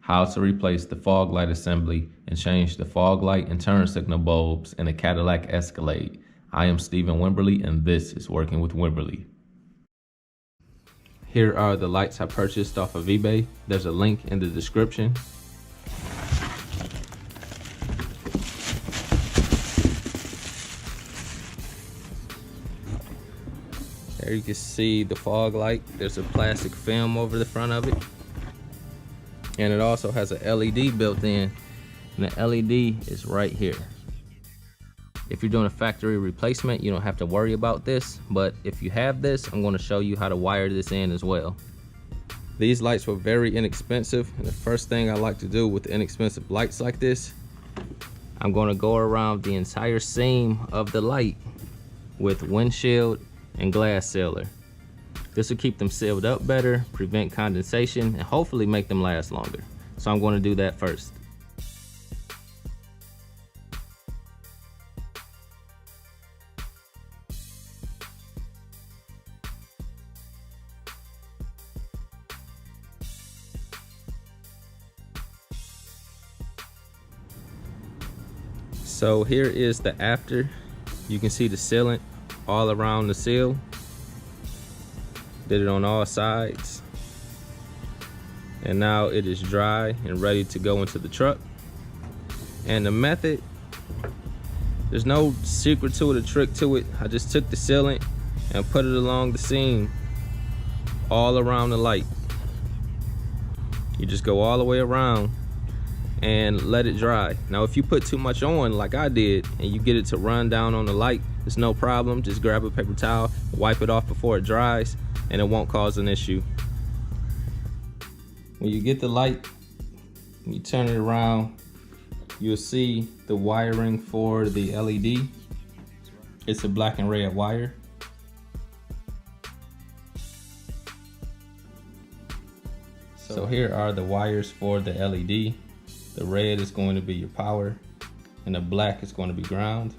how to replace the fog light assembly and change the fog light and turn signal bulbs in a Cadillac Escalade. I am Stephen Wimberley, and this is Working with Wimberley. Here are the lights I purchased off of eBay. There's a link in the description. There you can see the fog light. There's a plastic film over the front of it. And it also has a LED built in, and the LED is right here. If you're doing a factory replacement, you don't have to worry about this, but if you have this, I'm going to show you how to wire this in as well. These lights were very inexpensive, and the first thing I like to do with inexpensive lights like this, I'm going to go around the entire seam of the light with windshield and glass sealer. This will keep them sealed up better, prevent condensation, and hopefully make them last longer. So I'm going to do that first. So here is the after. You can see the sealant all around the seal. Did it on all sides, and now it is dry and ready to go into the truck. And the method, there's no secret to it, a trick to it. I just took the sealant and put it along the seam all around the light. You just go all the way around and let it dry. Now if you put too much on like I did and you get it to run down on the light, it's no problem. Just grab a paper towel, wipe it off before it dries, and it won't cause an issue. When you get the light, you turn it around, you'll see the wiring for the LED. It's a black and red wire. So here are the wires for the LED. The red is going to be your power, and the black is going to be ground.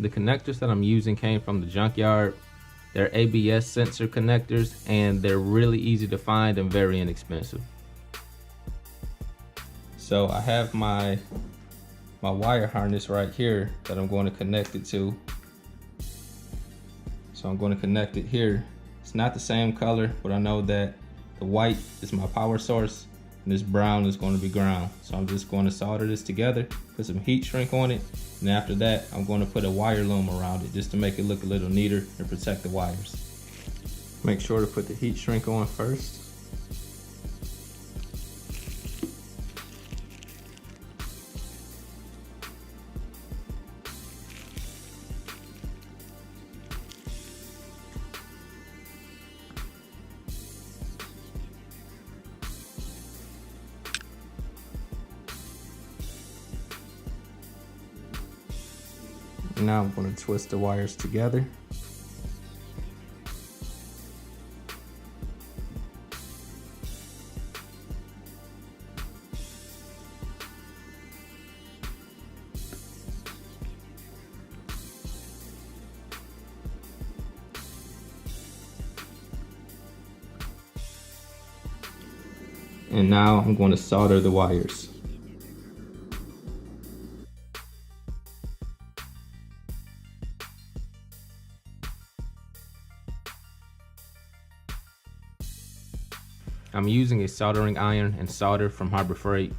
The connectors that I'm using came from the junkyard. They're ABS sensor connectors, and they're really easy to find and very inexpensive. So I have my wire harness right here that I'm going to connect it to. So I'm going to connect it here. It's not the same color, but I know that the white is my power source and this brown is going to be ground. So I'm just going to solder this together, put some heat shrink on it, and after that I'm going to put a wire loom around it just to make it look a little neater and protect the wires. Make sure to put the heat shrink on first. Now I'm going to twist the wires together. And now I'm going to solder the wires. I'm using a soldering iron and solder from Harbor Freight.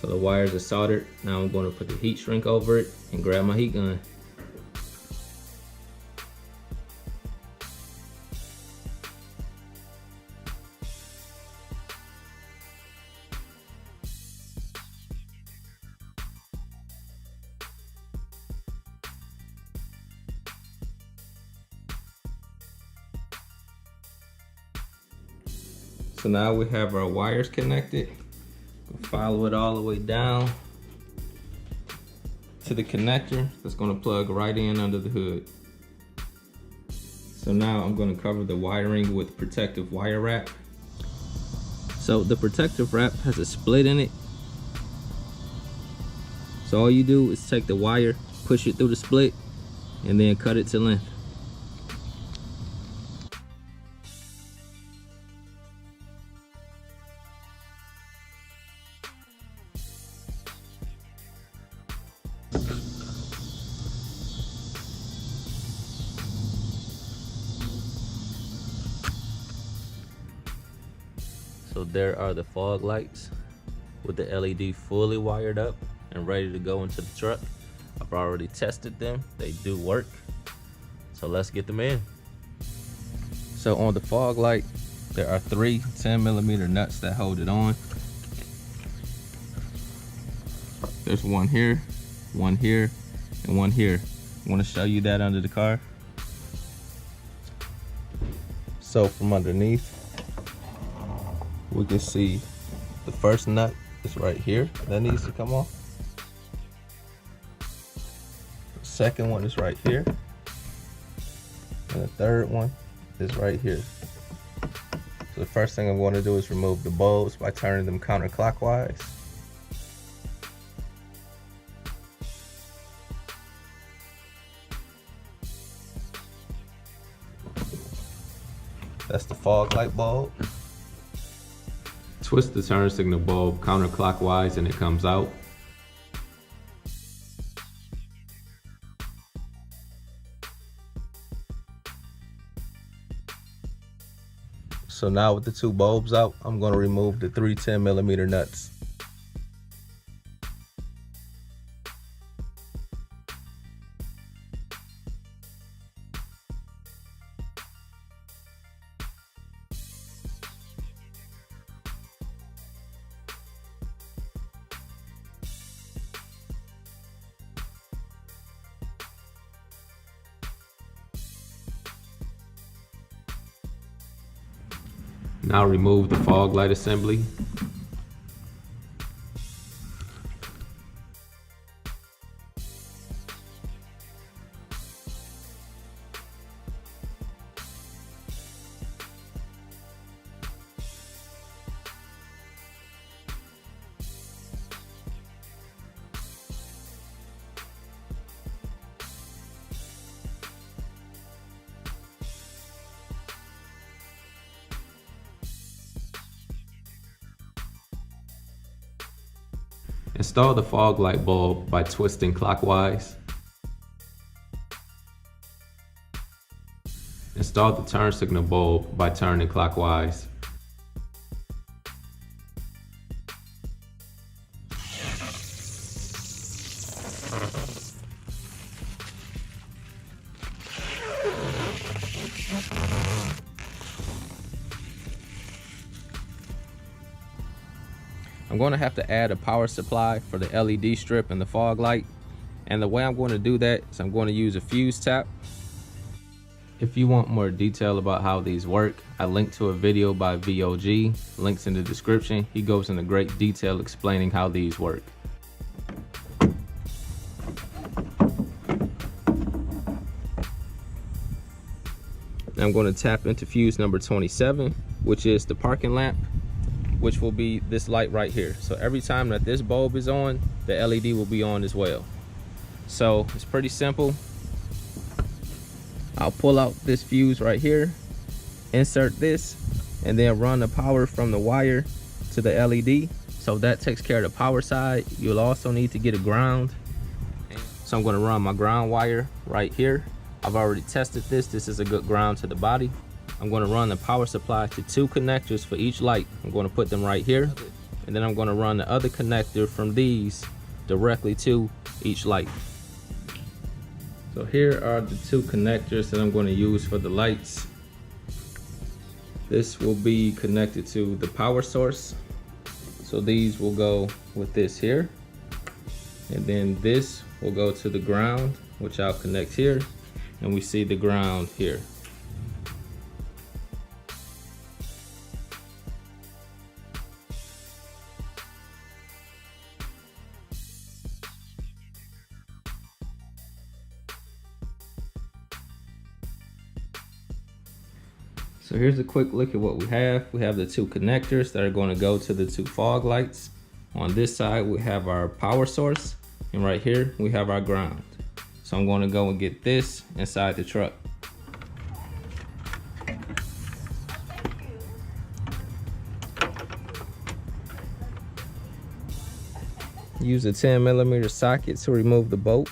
So the wires are soldered. Now I'm going to put the heat shrink over it and grab my heat gun. So now we have our wires connected. Follow it all the way down to the connector that's going to plug right in under the hood. So now I'm going to cover the wiring with protective wire wrap. So the protective wrap has a split in it. So all you do is take the wire, push it through the split, and then cut it to length. So there are the fog lights with the LED fully wired up and ready to go into the truck. I've already tested them, they do work. So let's get them in. So on the fog light, there are 3 10mm nuts that hold it on. There's one here, and one here. I want to show you that under the car. So from underneath, we can see the first nut is right here. That needs to come off. The second one is right here. And the third one is right here. So the first thing I'm going to do is remove the bulbs by turning them counterclockwise. That's the fog light bulb. Twist the turn signal bulb counterclockwise and it comes out. So now with the 2 bulbs out, I'm going to remove the 3 10mm nuts. Now remove the fog light assembly. Install the fog light bulb by twisting clockwise. Install the turn signal bulb by turning clockwise. I'm going to have to add a power supply for the LED strip and the fog light. And the way I'm going to do that is I'm going to use a fuse tap. If you want more detail about how these work, I linked to a video by VOG, links in the description. He goes into great detail explaining how these work. I'm going to tap into fuse number 27, which is the parking lamp, which will be this light right here. So every time that this bulb is on, the LED will be on as well. So it's pretty simple. I'll pull out this fuse right here, insert this, and then run the power from the wire to the LED. So that takes care of the power side. You'll also need to get a ground. So I'm going to run my ground wire right here. I've already tested this. This is a good ground to the body. I'm going to run the power supply to 2 connectors for each light. I'm going to put them right here, and then I'm going to run the other connector from these directly to each light. So here are the 2 connectors that I'm going to use for the lights. This will be connected to the power source. So these will go with this here, and then this will go to the ground, which I'll connect here, and we see the ground here. So here's a quick look at what we have. We have the two connectors that are going to go to the two fog lights. On this side, we have our power source, and right here, we have our ground. So I'm going to go and get this inside the truck. Use a 10mm socket to remove the bolt.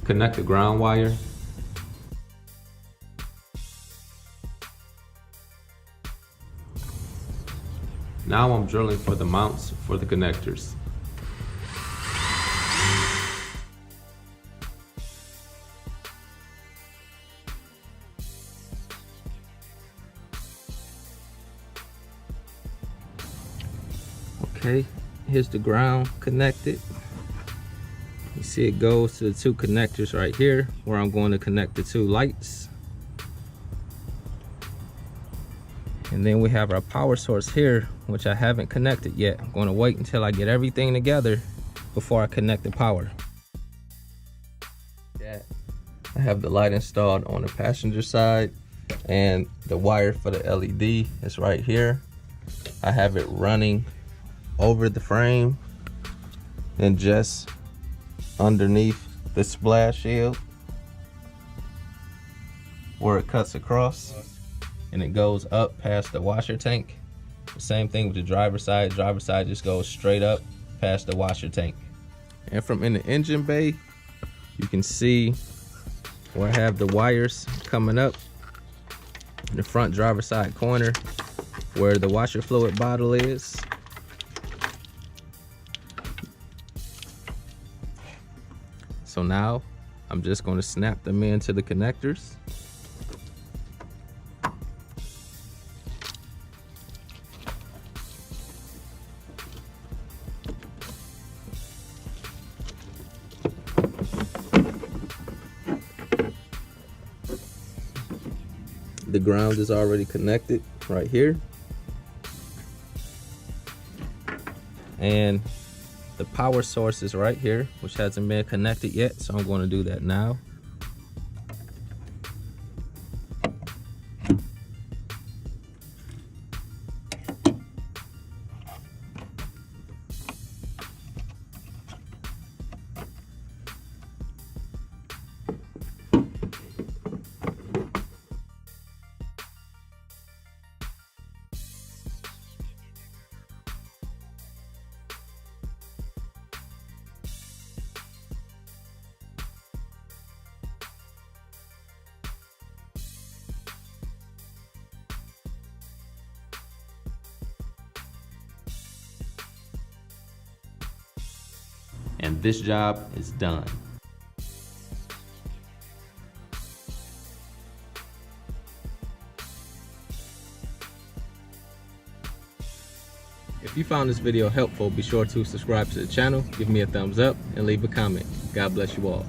Connect the ground wire. Now I'm drilling for the mounts for the connectors. Okay, here's the ground connected. You see it goes to the two connectors right here where I'm going to connect the two lights. And then we have our power source here, which I haven't connected yet. I'm going to wait until I get everything together before I connect the power. I have the light installed on the passenger side, and the wire for the LED is right here. I have it running over the frame and just underneath the splash shield where it cuts across, and it goes up past the washer tank. The same thing with the driver's side. Driver's side just goes straight up past the washer tank. And from in the engine bay, you can see where I have the wires coming up in the front driver's side corner where the washer fluid bottle is. So now I'm just going to snap them into the connectors. The ground is already connected right here. And the power source is right here, which hasn't been connected yet, so I'm going to do that now. And this job is done. If you found this video helpful, be sure to subscribe to the channel, give me a thumbs up, and leave a comment. God bless you all.